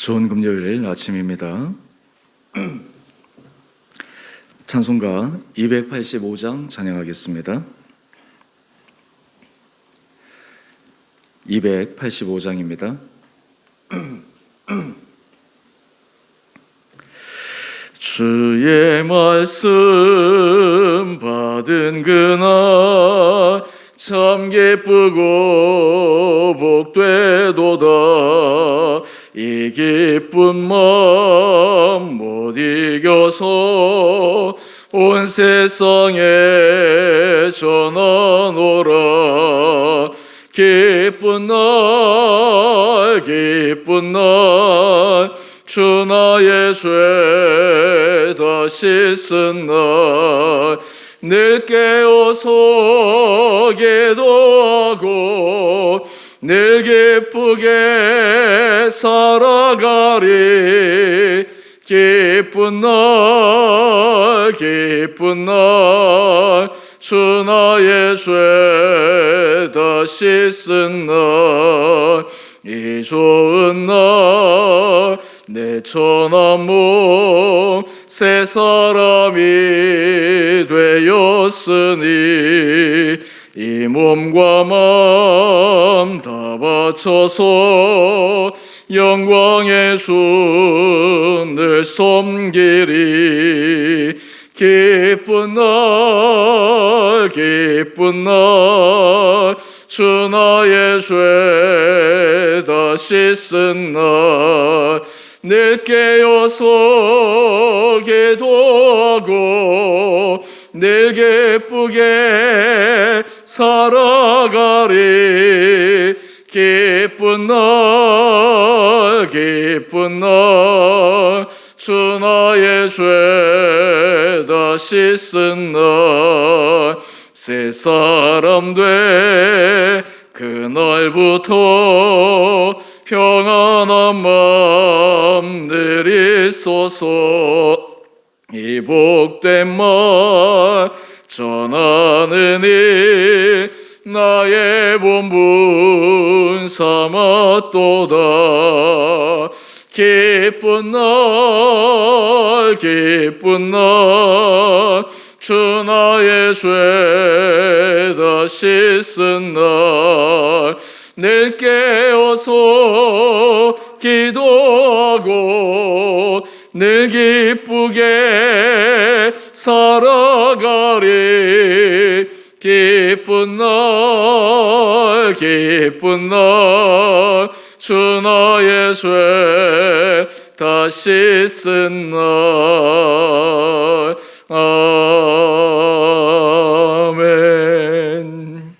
좋은 금요일 아침입니다. 찬송가 285장 찬양하겠습니다. 285장입니다. 주의 말씀 받은 그날 참 기쁘고 복되도다. 이 기쁜 마음 못 이겨서 온 세상에 전하노라. 기쁜 날 주 나의 죄 다 씻은 날 늘 깨어서 기도하고 늘 기쁘게 살아가리. 기쁜 날 주 나의 죄 다 씻은 날 이 좋은 날 내 천한 몸 새 사람이 되었으니 이 몸과 마음 다 바쳐서 영광의 주를 섬기리. 기쁜 날 주 나의 죄 다 씻은 날 늘 깨어서 기도하고 늘 기쁘게 살아가리. 기쁜 날 주 나의 죄 다 씻은 날 새 사람 돼 그날부터 평안한 마음 늘 있소서. 이 복된 말 전하는 일 나의 본분 삼았도다. 기쁜 날 주 나의 죄 다 씻은 날 늘 깨어서 기도하고 늘 기쁘게 살아가리. 기쁜 날 주 나의 죄 다 씻은 날. 아멘.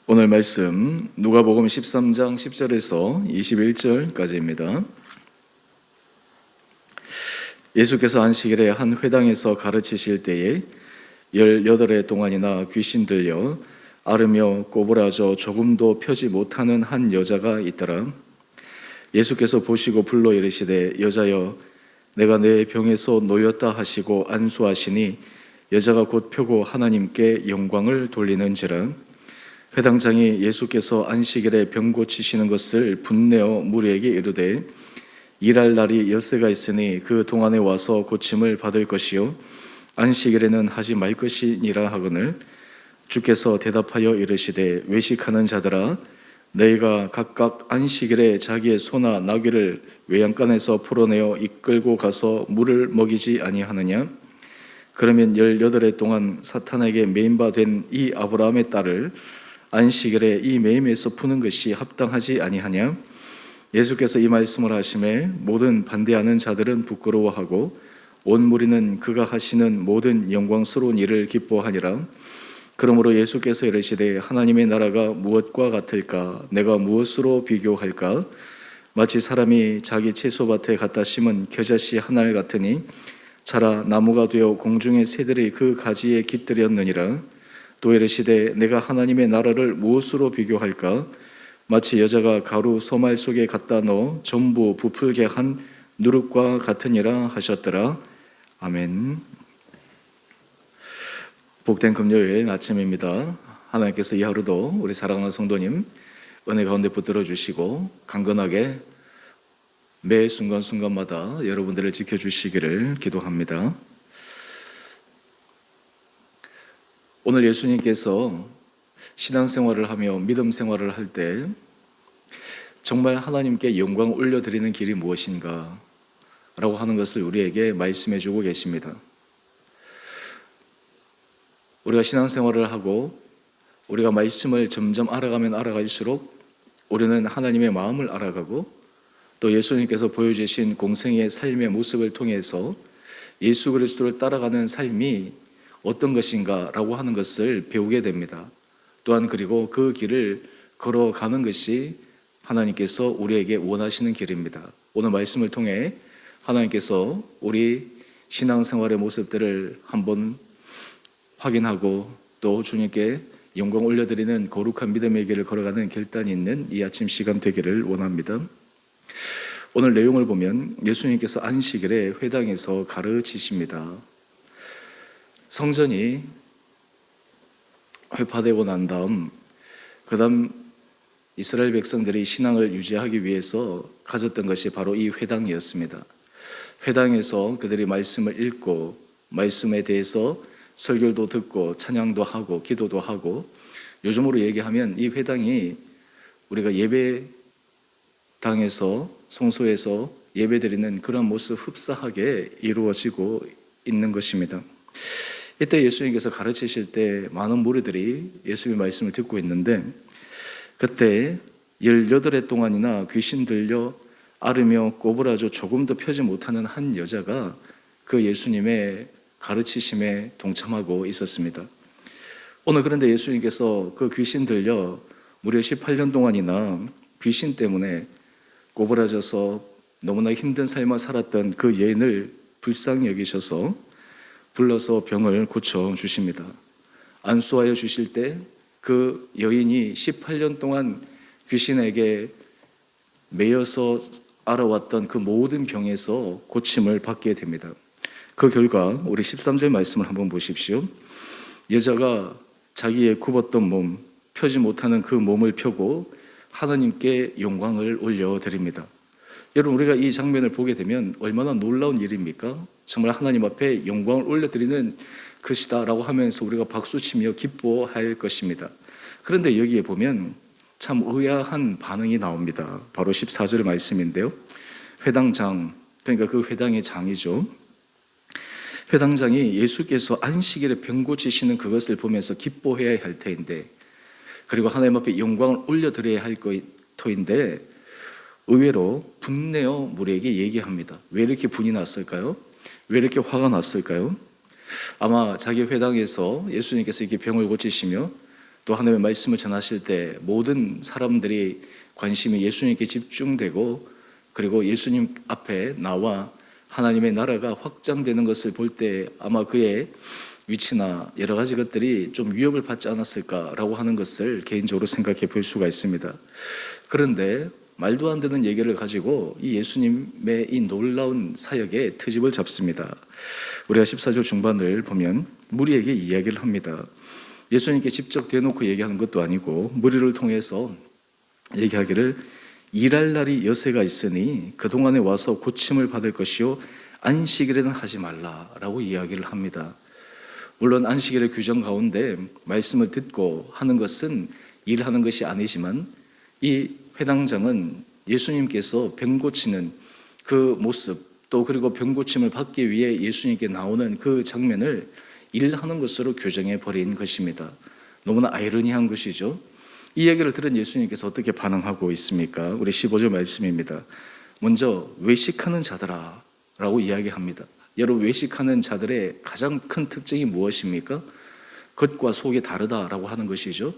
오늘 말씀 누가복음 13장 10절에서 21절까지입니다. 예수께서 안식일에 한 회당에서 가르치실 때에 18해 동안이나 귀신 들려 앓으며 꼬부라져 조금도 펴지 못하는 한 여자가 있더라. 예수께서 보시고 불러 이르시되 여자여 내가 내 병에서 놓였다 하시고 안수하시니 여자가 곧 펴고 하나님께 영광을 돌리는지라. 회당장이 예수께서 안식일에 병 고치시는 것을 분내어 무리에게 이르되 일할 날이 엿새가 있으니 그 동안에 와서 고침을 받을 것이요 안식일에는 하지 말 것이니라 하거늘. 주께서 대답하여 이르시되 외식하는 자들아 너희가 각각 안식일에 자기의 소나 나귀를 외양간에서 풀어내어 이끌고 가서 물을 먹이지 아니하느냐. 그러면 18해 동안 사탄에게 매임 바 된 이 아브라함의 딸을 안식일에 이 매임에서 푸는 것이 합당하지 아니하냐. 예수께서 이 말씀을 하시매 모든 반대하는 자들은 부끄러워하고 온 무리는 그가 하시는 모든 영광스러운 일을 기뻐하니라. 그러므로 예수께서 이르시되 하나님의 나라가 무엇과 같을까? 내가 무엇으로 비교할까? 마치 사람이 자기 채소밭에 갖다 심은 겨자씨 한 알 같으니 자라 나무가 되어 공중의 새들이 그 가지에 깃들였느니라. 또 이르시되 내가 하나님의 나라를 무엇으로 비교할까? 마치 여자가 가루 소말 속에 갖다 넣어 전부 부풀게 한 누룩과 같으니라 하셨더라. 아멘. 복된 금요일 아침입니다. 하나님께서 이 하루도 우리 사랑하는 성도님 은혜 가운데 붙들어 주시고 강건하게 매 순간순간마다 여러분들을 지켜주시기를 기도합니다. 오늘 예수님께서 신앙생활을 하며 믿음 생활을 할 때 정말 하나님께 영광 올려드리는 길이 무엇인가 라고 하는 것을 우리에게 말씀해 주고 계십니다. 우리가 신앙생활을 하고 우리가 말씀을 점점 알아가면 알아갈수록 우리는 하나님의 마음을 알아가고 또 예수님께서 보여주신 공생의 삶의 모습을 통해서 예수 그리스도를 따라가는 삶이 어떤 것인가 라고 하는 것을 배우게 됩니다. 또한 그리고 그 길을 걸어가는 것이 하나님께서 우리에게 원하시는 길입니다. 오늘 말씀을 통해 하나님께서 우리 신앙생활의 모습들을 한번 확인하고 또 주님께 영광 올려드리는 거룩한 믿음의 길을 걸어가는 결단이 있는 이 아침 시간 되기를 원합니다. 오늘 내용을 보면 예수님께서 안식일에 회당에서 가르치십니다. 성전이 회파되고 난 다음 이스라엘 백성들이 신앙을 유지하기 위해서 가졌던 것이 바로 이 회당이었습니다. 회당에서 그들이 말씀을 읽고 말씀에 대해서 설교도 듣고 찬양도 하고 기도도 하고, 요즘으로 얘기하면 이 회당이 우리가 예배당에서 성소에서 예배드리는 그런 모습 흡사하게 이루어지고 있는 것입니다. 이때 예수님께서 가르치실 때 많은 무리들이 예수님의 말씀을 듣고 있는데, 그때 18해 동안이나 귀신 들려 앓으며 꼬부라져 조금도 펴지 못하는 한 여자가 그 예수님의 가르치심에 동참하고 있었습니다. 오늘 그런데 예수님께서 그 귀신 들려 무려 18년 동안이나 귀신 때문에 꼬부라져서 너무나 힘든 삶을 살았던 그 여인을 불쌍히 여기셔서 불러서 병을 고쳐주십니다. 안수하여 주실 때 그 여인이 18년 동안 귀신에게 매여서 알아왔던 그 모든 병에서 고침을 받게 됩니다. 그 결과 우리 13절 말씀을 한번 보십시오. 여자가 자기의 굽었던 몸, 펴지 못하는 그 몸을 펴고 하나님께 영광을 올려드립니다. 여러분, 우리가 이 장면을 보게 되면 얼마나 놀라운 일입니까? 정말 하나님 앞에 영광을 올려드리는 것이다 라고 하면서 우리가 박수치며 기뻐할 것입니다. 그런데 여기에 보면 참 의아한 반응이 나옵니다. 바로 14절 말씀인데요. 회당장, 그러니까 그 회당의 장이죠. 회당장이 예수께서 안식일에 병 고치시는 그것을 보면서 기뻐해야 할 터인데, 그리고 하나님 앞에 영광을 올려드려야 할 터인데 의외로 분내어 무리에게 얘기합니다. 왜 이렇게 분이 났을까요? 왜 이렇게 화가 났을까요? 아마 자기 회당에서 예수님께서 이렇게 병을 고치시며 또 하나님의 말씀을 전하실 때 모든 사람들이 관심이 예수님께 집중되고, 그리고 예수님 앞에 나와 하나님의 나라가 확장되는 것을 볼 때 아마 그의 위치나 여러 가지 것들이 좀 위협을 받지 않았을까라고 하는 것을 개인적으로 생각해 볼 수가 있습니다. 그런데 말도 안 되는 얘기를 가지고 이 예수님의 이 놀라운 사역에 트집을 잡습니다. 우리가 14절 중반을 보면 무리에게 이야기를 합니다. 예수님께 직접 대놓고 얘기하는 것도 아니고 무리를 통해서 얘기하기를, 일할 날이 여세가 있으니 그동안에 와서 고침을 받을 것이요 안식일에는 하지 말라라고 이야기를 합니다. 물론 안식일의 규정 가운데 말씀을 듣고 하는 것은 일하는 것이 아니지만, 이 회당장은 예수님께서 병 고치는 그 모습, 또 그리고 병 고침을 받기 위해 예수님께 나오는 그 장면을 일하는 것으로 규정해 버린 것입니다. 너무나 아이러니한 것이죠. 이 얘기를 들은 예수님께서 어떻게 반응하고 있습니까? 우리 15절 말씀입니다. 먼저 외식하는 자들아 라고 이야기합니다. 여러분, 외식하는 자들의 가장 큰 특징이 무엇입니까? 겉과 속이 다르다라고 하는 것이죠.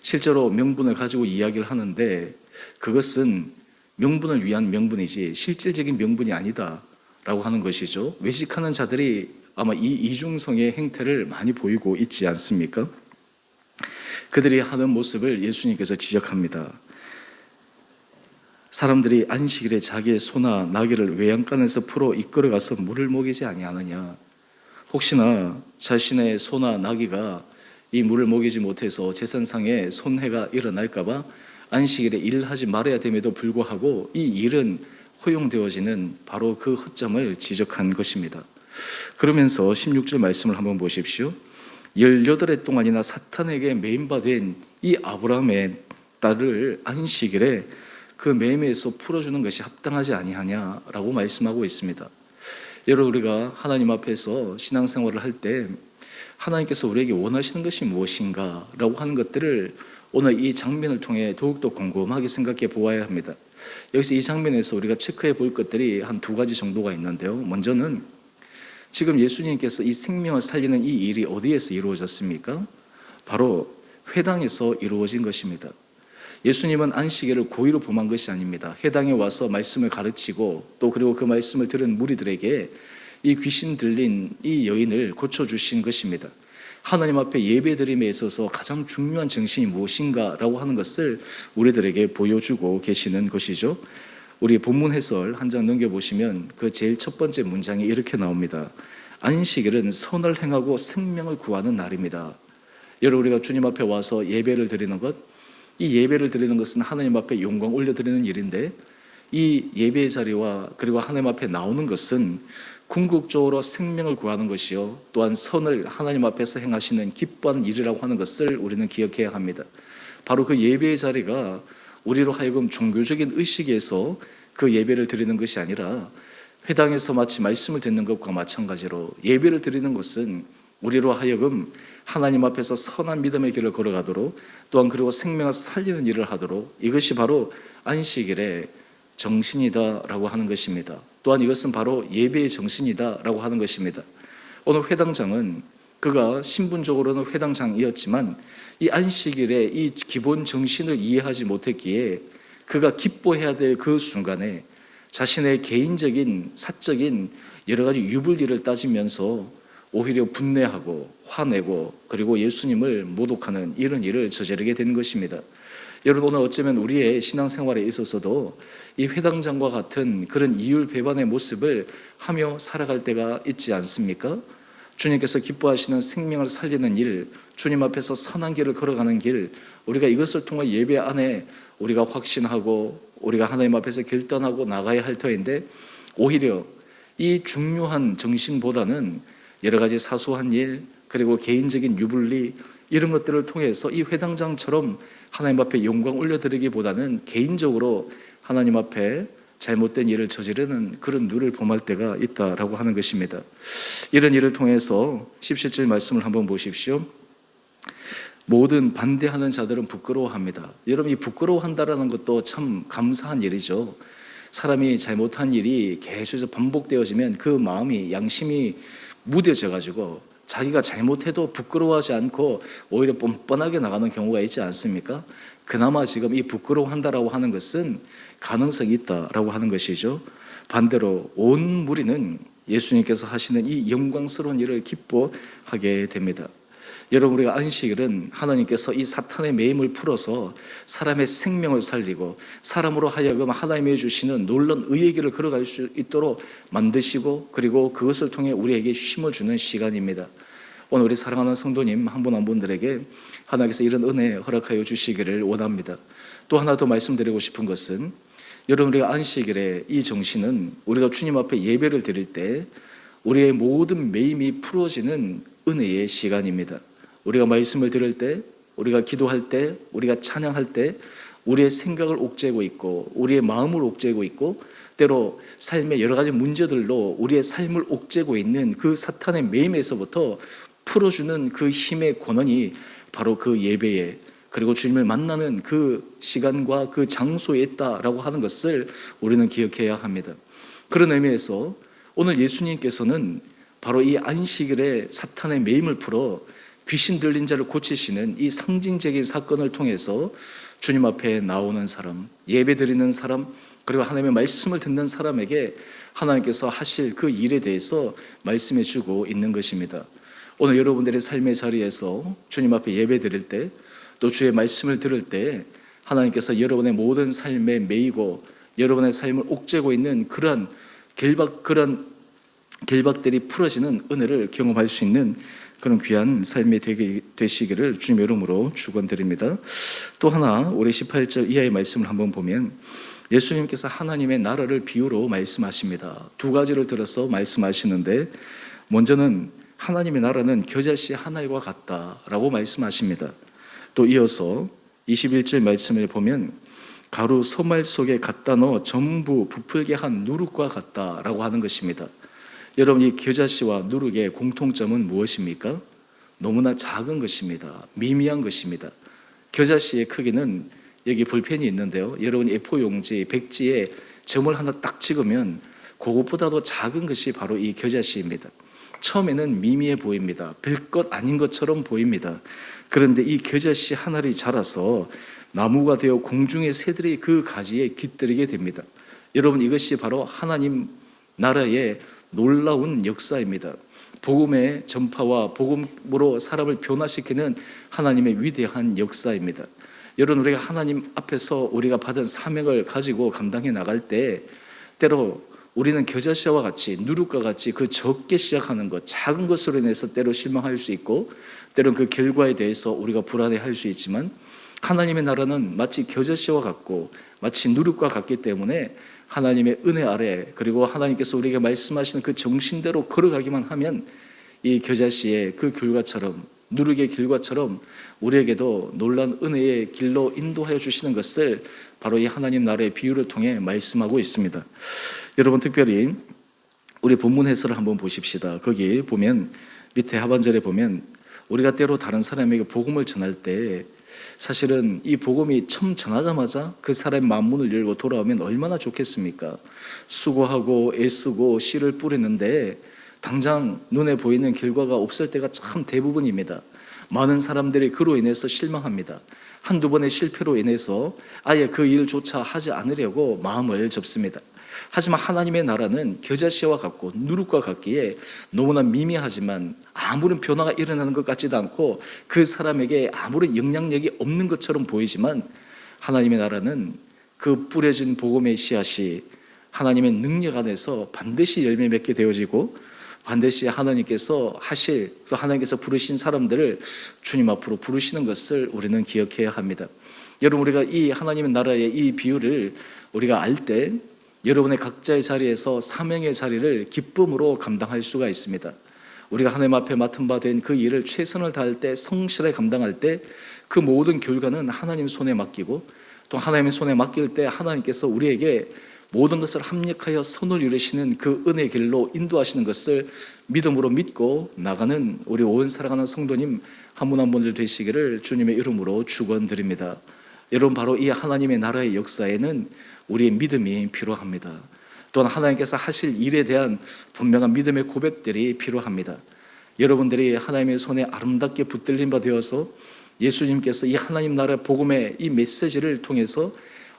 실제로 명분을 가지고 이야기를 하는데 그것은 명분을 위한 명분이지 실질적인 명분이 아니다라고 하는 것이죠. 외식하는 자들이 아마 이 이중성의 행태를 많이 보이고 있지 않습니까? 그들이 하는 모습을 예수님께서 지적합니다. 사람들이 안식일에 자기의 소나 나귀를 외양간에서 풀어 이끌어가서 물을 먹이지 아니하느냐. 혹시나 자신의 소나 나귀가 이 물을 먹이지 못해서 제사상에 손해가 일어날까 봐 안식일에 일하지 말아야 됨에도 불구하고 이 일은 허용되어지는 바로 그 허점을 지적한 것입니다. 그러면서 16절 말씀을 한번 보십시오. 18해 동안이나 사탄에게 매임받은 이 아브라함의 딸을 안식일에 그 매임에서 풀어주는 것이 합당하지 아니하냐라고 말씀하고 있습니다. 여러분, 우리가 하나님 앞에서 신앙생활을 할 때 하나님께서 우리에게 원하시는 것이 무엇인가 라고 하는 것들을 오늘 이 장면을 통해 더욱더 곰곰하게 생각해 보아야 합니다. 여기서 이 장면에서 우리가 체크해 볼 것들이 한 두 가지 정도가 있는데요. 먼저는 지금 예수님께서 이 생명을 살리는 이 일이 어디에서 이루어졌습니까? 바로 회당에서 이루어진 것입니다. 예수님은 안식일을 고의로 범한 것이 아닙니다. 회당에 와서 말씀을 가르치고 또 그리고 그 말씀을 들은 무리들에게 이 귀신 들린 이 여인을 고쳐주신 것입니다. 하나님 앞에 예배드림에 있어서 가장 중요한 정신이 무엇인가라고 하는 것을 우리들에게 보여주고 계시는 것이죠. 우리 본문 해설 한 장 넘겨보시면 그 제일 첫 번째 문장이 이렇게 나옵니다. 안식일은 선을 행하고 생명을 구하는 날입니다. 여러분, 우리가 주님 앞에 와서 예배를 드리는 것, 이 예배를 드리는 것은 하나님 앞에 영광 올려드리는 일인데, 이 예배의 자리와 그리고 하나님 앞에 나오는 것은 궁극적으로 생명을 구하는 것이요, 또한 선을 하나님 앞에서 행하시는 기뻐하는 일이라고 하는 것을 우리는 기억해야 합니다. 바로 그 예배의 자리가 우리로 하여금 종교적인 의식에서 그 예배를 드리는 것이 아니라 회당에서 마치 말씀을 듣는 것과 마찬가지로 예배를 드리는 것은 우리로 하여금 하나님 앞에서 선한 믿음의 길을 걸어가도록, 또한 그리고 생명을 살리는 일을 하도록, 이것이 바로 안식일의 정신이다라고 하는 것입니다. 또한 이것은 바로 예배의 정신이다라고 하는 것입니다. 오늘 회당장은 그가 신분적으로는 회당장이었지만 이 안식일의 이 기본 정신을 이해하지 못했기에 그가 기뻐해야 될 그 순간에 자신의 개인적인 사적인 여러 가지 유불리를 따지면서 오히려 분내하고 화내고 그리고 예수님을 모독하는 이런 일을 저지르게 된 것입니다. 여러분, 오늘 어쩌면 우리의 신앙생활에 있어서도 이 회당장과 같은 그런 이율배반의 모습을 하며 살아갈 때가 있지 않습니까? 주님께서 기뻐하시는 생명을 살리는 일, 주님 앞에서 선한 길을 걸어가는 길, 우리가 이것을 통해 예배 안에 우리가 확신하고 우리가 하나님 앞에서 결단하고 나가야 할 터인데, 오히려 이 중요한 정신보다는 여러 가지 사소한 일 그리고 개인적인 유불리 이런 것들을 통해서 이 회당장처럼 하나님 앞에 영광 올려드리기보다는 개인적으로 하나님 앞에 잘못된 일을 저지르는 그런 누를 범할 때가 있다라고 하는 것입니다. 이런 일을 통해서 17절 말씀을 한번 보십시오. 모든 반대하는 자들은 부끄러워합니다. 여러분, 이 부끄러워한다라는 것도 참 감사한 일이죠. 사람이 잘못한 일이 계속해서 반복되어지면 그 마음이, 양심이 무뎌져 가지고 자기가 잘못해도 부끄러워하지 않고 오히려 뻔뻔하게 나가는 경우가 있지 않습니까? 그나마 지금 이 부끄러워한다라고 하는 것은 가능성이 있다라고 하는 것이죠. 반대로 온 무리는 예수님께서 하시는 이 영광스러운 일을 기뻐하게 됩니다. 여러분, 우리가 안식일은 하나님께서 이 사탄의 매임을 풀어서 사람의 생명을 살리고 사람으로 하여금 하나님이 주시는 놀라운 의의 길을 걸어갈 수 있도록 만드시고 그리고 그것을 통해 우리에게 힘을 주는 시간입니다. 오늘 우리 사랑하는 성도님 한 분 한 분들에게 하나님께서 이런 은혜 허락하여 주시기를 원합니다. 또 하나 더 말씀드리고 싶은 것은, 여러분, 우리가 안식일의 이 정신은 우리가 주님 앞에 예배를 드릴 때 우리의 모든 매임이 풀어지는 은혜의 시간입니다. 우리가 말씀을 들을 때, 우리가 기도할 때, 우리가 찬양할 때 우리의 생각을 옥죄고 있고 우리의 마음을 옥죄고 있고 때로 삶의 여러 가지 문제들로 우리의 삶을 옥죄고 있는 그 사탄의 매임에서부터 풀어주는 그 힘의 권한이 바로 그 예배에 그리고 주님을 만나는 그 시간과 그 장소에 있다라고 하는 것을 우리는 기억해야 합니다. 그런 의미에서 오늘 예수님께서는 바로 이 안식일에 사탄의 매임을 풀어 귀신 들린 자를 고치시는 이 상징적인 사건을 통해서 주님 앞에 나오는 사람, 예배 드리는 사람, 그리고 하나님의 말씀을 듣는 사람에게 하나님께서 하실 그 일에 대해서 말씀해 주고 있는 것입니다. 오늘 여러분들의 삶의 자리에서 주님 앞에 예배 드릴 때, 또 주의 말씀을 들을 때 하나님께서 여러분의 모든 삶에 매이고 여러분의 삶을 옥죄고 있는 그런 결박들이 풀어지는 은혜를 경험할 수 있는 그런 귀한 삶이 되시기를 주님의 이름으로 축원드립니다. 또 하나 우리 18절 이하의 말씀을 한번 보면 예수님께서 하나님의 나라를 비유로 말씀하십니다. 두 가지를 들어서 말씀하시는데 먼저는 하나님의 나라는 겨자씨 하나와 같다라고 말씀하십니다. 또 이어서 21절 말씀을 보면 가루 소말 속에 갖다 넣어 전부 부풀게 한 누룩과 같다라고 하는 것입니다. 여러분, 이 겨자씨와 누룩의 공통점은 무엇입니까? 너무나 작은 것입니다. 미미한 것입니다. 겨자씨의 크기는 여기 볼펜이 있는데요, 여러분 A4 용지, 백지에 점을 하나 딱 찍으면 그것보다도 작은 것이 바로 이 겨자씨입니다. 처음에는 미미해 보입니다. 별것 아닌 것처럼 보입니다. 그런데 이 겨자씨 하나를 자라서 나무가 되어 공중의 새들이 그 가지에 깃들이게 됩니다. 여러분, 이것이 바로 하나님 나라의 놀라운 역사입니다. 복음의 전파와 복음으로 사람을 변화시키는 하나님의 위대한 역사입니다. 여러분, 우리가 하나님 앞에서 우리가 받은 사명을 가지고 감당해 나갈 때 때로 우리는 겨자씨와 같이 누룩과 같이 그 적게 시작하는 것, 작은 것으로 인해서 때로 실망할 수 있고 때로는 그 결과에 대해서 우리가 불안해할 수 있지만 하나님의 나라는 마치 겨자씨와 같고 마치 누룩과 같기 때문에 하나님의 은혜 아래, 그리고 하나님께서 우리에게 말씀하시는 그 정신대로 걸어가기만 하면 이 겨자씨의 그 결과처럼, 누룩의 결과처럼 우리에게도 놀라운 은혜의 길로 인도하여 주시는 것을 바로 이 하나님 나라의 비유를 통해 말씀하고 있습니다. 여러분, 특별히 우리 본문 해설을 한번 보십시다. 거기 보면 밑에 하반절에 보면 우리가 때로 다른 사람에게 복음을 전할 때 사실은 이 복음이 처음 전하자마자 그 사람의 마음문을 열고 돌아오면 얼마나 좋겠습니까? 수고하고 애쓰고 씨를 뿌리는데 당장 눈에 보이는 결과가 없을 때가 참 대부분입니다. 많은 사람들이 그로 인해서 실망합니다. 한두 번의 실패로 인해서 아예 그 일조차 하지 않으려고 마음을 접습니다. 하지만 하나님의 나라는 겨자씨와 같고 누룩과 같기에 너무나 미미하지만 아무런 변화가 일어나는 것 같지도 않고 그 사람에게 아무런 영향력이 없는 것처럼 보이지만 하나님의 나라는 그 뿌려진 복음의 씨앗이 하나님의 능력 안에서 반드시 열매 맺게 되어지고 반드시 하나님께서 하나님께서 부르신 사람들을 주님 앞으로 부르시는 것을 우리는 기억해야 합니다. 여러분, 우리가 이 하나님의 나라의 이 비유를 우리가 알 때 여러분의 각자의 자리에서 사명의 자리를 기쁨으로 감당할 수가 있습니다. 우리가 하나님 앞에 맡은 바 된 그 일을 최선을 다할 때, 성실하게 감당할 때 그 모든 결과는 하나님 손에 맡기고 또 하나님의 손에 맡길 때 하나님께서 우리에게 모든 것을 합력하여 선을 이루시는 그 은혜의 길로 인도하시는 것을 믿음으로 믿고 나가는 우리 온 사랑하는 성도님 한 분 한 분들 되시기를 주님의 이름으로 축원드립니다. 여러분, 바로 이 하나님의 나라의 역사에는 우리의 믿음이 필요합니다. 또한 하나님께서 하실 일에 대한 분명한 믿음의 고백들이 필요합니다. 여러분들이 하나님의 손에 아름답게 붙들린 바 되어서 예수님께서 이 하나님 나라 복음의 이 메시지를 통해서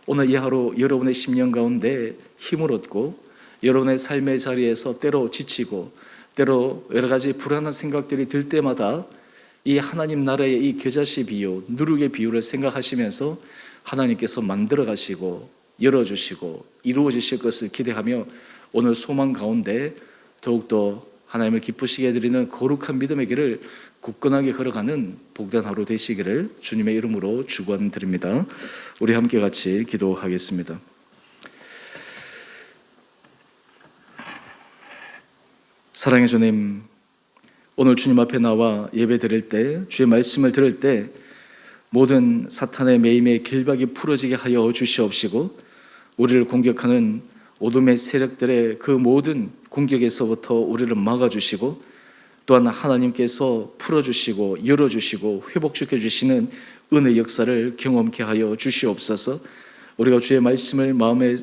오늘 이 하루 여러분의 심령 가운데 힘을 얻고 여러분의 삶의 자리에서 때로 지치고 때로 여러 가지 불안한 생각들이 들 때마다 이 하나님 나라의 이 겨자씨 비유, 누룩의 비유를 생각하시면서 하나님께서 만들어 가시고 열어주시고 이루어지실 것을 기대하며 오늘 소망 가운데 더욱더 하나님을 기쁘시게 해드리는 거룩한 믿음의 길을 굳건하게 걸어가는 복된 하루 되시기를 주님의 이름으로 축원드립니다. 우리 함께 같이 기도하겠습니다. 사랑의 주님, 오늘 주님 앞에 나와 예배 드릴 때, 주의 말씀을 들을 때 모든 사탄의 매임의 길박이 풀어지게 하여 주시옵시고 우리를 공격하는 어둠의 세력들의 그 모든 공격에서부터 우리를 막아주시고 또한 하나님께서 풀어주시고 열어주시고 회복시켜 주시는 은혜 역사를 경험케 하여 주시옵소서. 우리가 주의 말씀을 마음에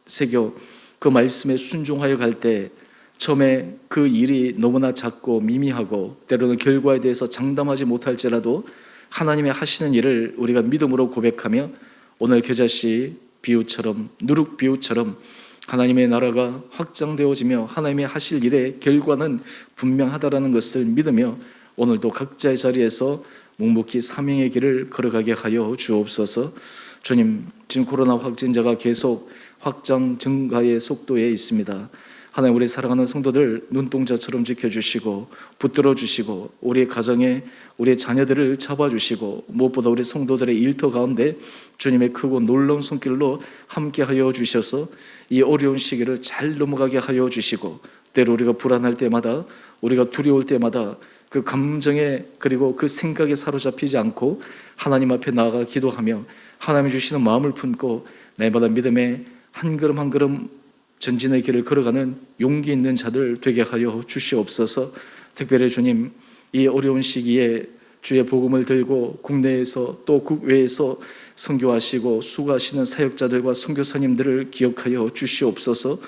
새겨 그 말씀에 순종하여 갈 때 처음에 그 일이 너무나 작고 미미하고 때로는 결과에 대해서 장담하지 못할지라도 하나님의 하시는 일을 우리가 믿음으로 고백하며 오늘 겨자씨 비유처럼 누룩 비유처럼 하나님의 나라가 확장되어지며 하나님의 하실 일의 결과는 분명하다라는 것을 믿으며 오늘도 각자의 자리에서 묵묵히 사명의 길을 걸어가게 하여 주옵소서. 주님, 지금 코로나 확진자가 계속 확장 증가의 속도에 있습니다. 하나님, 우리 사랑하는 성도들 눈동자처럼 지켜주시고 붙들어 주시고 우리 가정에 우리의 자녀들을 잡아주시고 무엇보다 우리 성도들의 일터 가운데 주님의 크고 놀라운 손길로 함께하여 주셔서 이 어려운 시기를 잘 넘어가게 하여 주시고, 때로 우리가 불안할 때마다, 우리가 두려울 때마다 그 감정에 그리고 그 생각에 사로잡히지 않고 하나님 앞에 나아가 기도하며 하나님이 주시는 마음을 품고 날마다 믿음의 한 걸음 한 걸음 전진의 길을 걸어가는 용기 있는 자들 되게 하여 주시옵소서. 특별히 주님, 이 어려운 시기에 주의 복음을 들고 국내에서 또 국외에서 선교하시고 수고하시는 사역자들과 선교사님들을 기억하여 주시옵소서.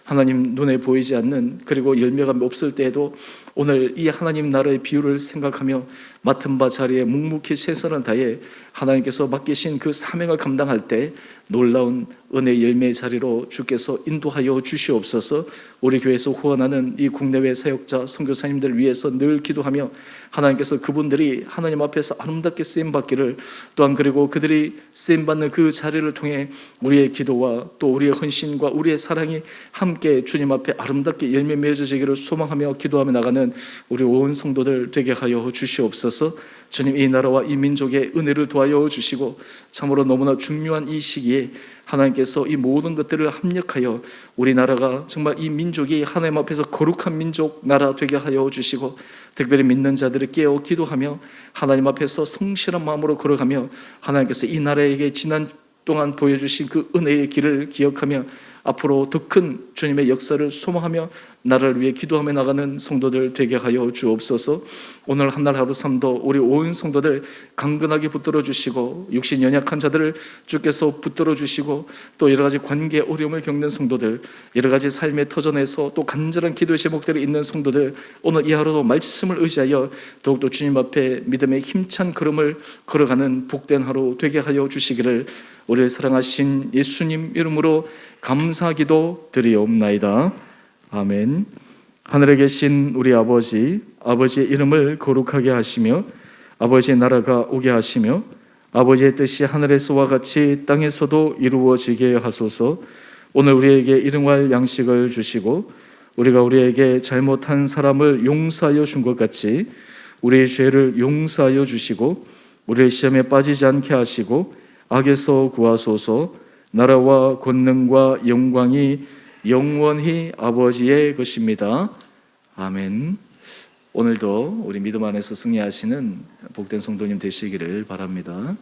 하나님, 눈에 보이지 않는 그리고 열매가 없을 때에도 오늘 이 하나님 나라의 비유를 생각하며 맡은 바 자리에 묵묵히 최선을 다해 하나님께서 맡기신 그 사명을 감당할 때 놀라운 은혜 열매의 자리로 주께서 인도하여 주시옵소서. 우리 교회에서 후원하는 이 국내외 사역자 선교사님들 위해서 늘 기도하며 하나님께서 그분들이 하나님 앞에서 아름답게 쓰임받기를, 또한 그리고 그들이 쓰임받는 그 자리를 통해 우리의 기도와 또 우리의 헌신과 우리의 사랑이 함께 주님 앞에 아름답게 열매 맺어지기를 소망하며 기도하며 나가는 우리 온 성도들 되게 하여 주시옵소서. 주님, 이 나라와 이 민족의 은혜를 도와여 주시고 참으로 너무나 중요한 이 시기에 하나님께서 이 모든 것들을 합력하여 우리나라가 정말 이 민족이 하나님 앞에서 거룩한 민족 나라 되게 하여 주시고, 특별히 믿는 자들을 깨어 기도하며 하나님 앞에서 성실한 마음으로 걸어가며 하나님께서 이 나라에게 지난 동안 보여주신 그 은혜의 길을 기억하며 앞으로 더 큰 주님의 역사를 소망하며 나라를 위해 기도하며 나가는 성도들 되게 하여 주옵소서. 오늘 한날 하루 삶도 우리 온 성도들 강건하게 붙들어 주시고, 육신 연약한 자들을 주께서 붙들어 주시고, 또 여러 가지 관계 어려움을 겪는 성도들, 여러 가지 삶의 터전에서 또 간절한 기도의 제목들이 있는 성도들, 오늘 이 하루도 말씀을 의지하여 더욱더 주님 앞에 믿음의 힘찬 걸음을 걸어가는 복된 하루 되게 하여 주시기를 우리를 사랑하신 예수님 이름으로 감사기도 드리옵나이다. 아멘. 하늘에 계신 우리 아버지, 아버지의 이름을 거룩하게 하시며 아버지의 나라가 오게 하시며 아버지의 뜻이 하늘에서와 같이 땅에서도 이루어지게 하소서. 오늘 우리에게 일용할 양식을 주시고 우리가 우리에게 잘못한 사람을 용서하여 준 것 같이 우리의 죄를 용서하여 주시고 우리의 시험에 빠지지 않게 하시고 악에서 구하소서. 나라와 권능과 영광이 영원히 아버지의 것입니다. 아멘. 오늘도 우리 믿음 안에서 승리하시는 복된 성도님 되시기를 바랍니다.